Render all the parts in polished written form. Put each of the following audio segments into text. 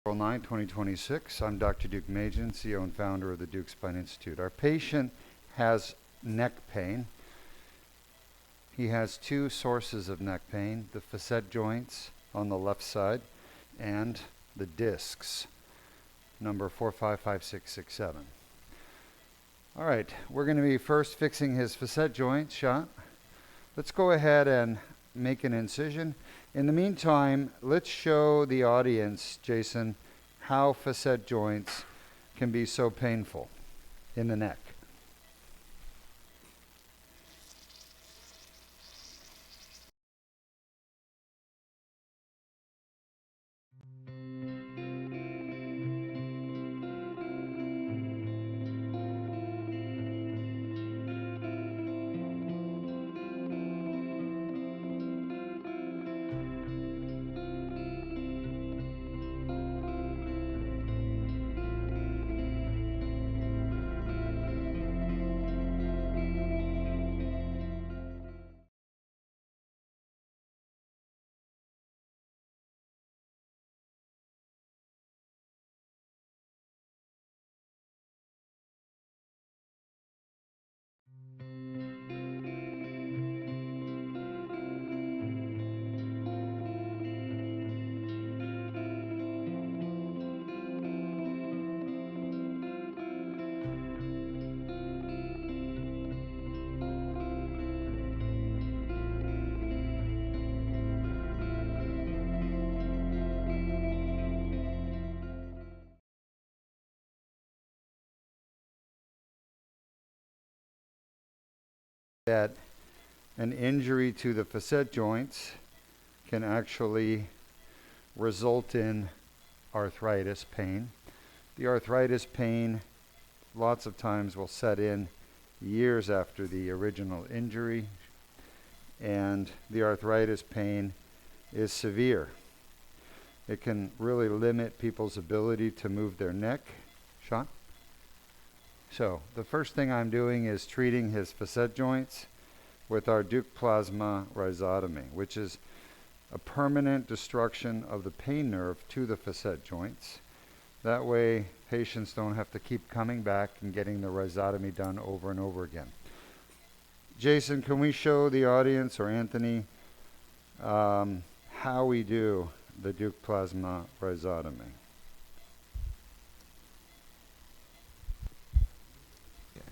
April 9, 2026. I'm Dr. Deukmedjian, CEO and founder of the Deuk Spine Institute. Our patient has neck pain. He has two sources of neck pain, the facet joints on the left side and the discs, number 4, 5, 5, 6, 6, 7. All right, we're going to be first fixing his facet joint shot. Let's go ahead and make an incision. In the meantime, let's show the audience, Jason, how facet joints can be so painful in the neck. That an injury to the facet joints can actually result in arthritis pain. The arthritis pain lots of times will set in years after the original injury, and the arthritis pain is severe. It can really limit people's ability to move their neck. Sean? So the first thing I'm doing is treating his facet joints with our Deuk plasma rhizotomy, which is a permanent destruction of the pain nerve to the facet joints. That way patients don't have to keep coming back and getting the rhizotomy done over and over again. Jason, can we show the audience, or Anthony, how we do the Deuk plasma rhizotomy?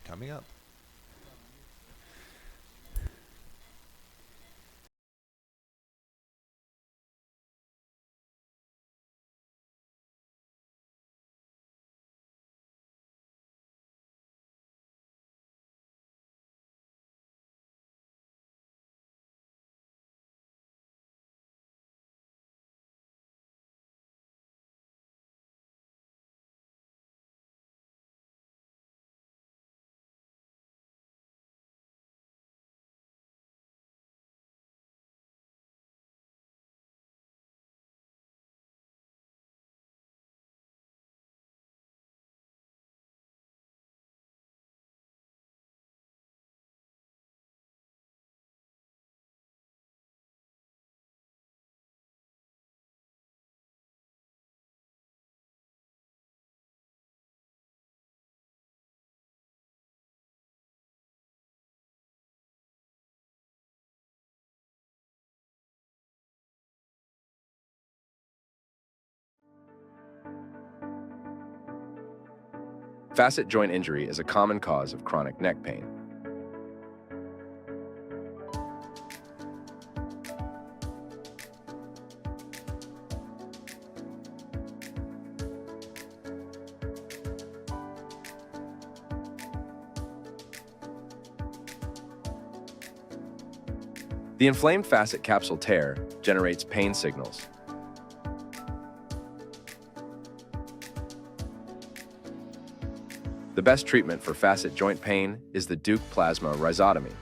Coming up. Facet joint injury is a common cause of chronic neck pain. The inflamed facet capsule tear generates pain signals. The best treatment for facet joint pain is the Deuk plasma rhizotomy.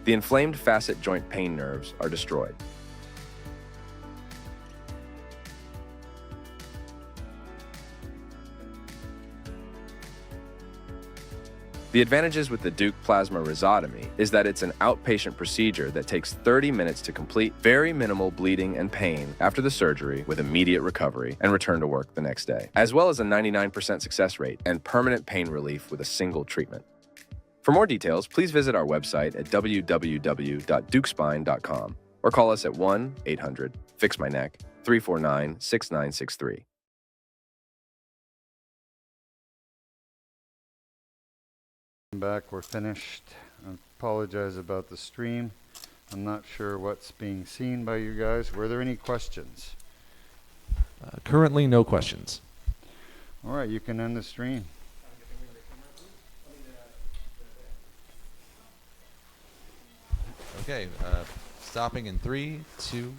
The inflamed facet joint pain nerves are destroyed. The advantages with the Deuk plasma rhizotomy is that it's an outpatient procedure that takes 30 minutes to complete, very minimal bleeding and pain after the surgery with immediate recovery and return to work the next day, as well as a 99% success rate and permanent pain relief with a single treatment. For more details, please visit our website at www.deukspine.com or call us at 1-800-FIX-MY-NECK 349-6963. Back, we're finished. I apologize about the stream. I'm not sure what's being seen by you guys. Were there any questions? Currently, no questions. All right, you can end the stream. Okay, stopping in 3, 2,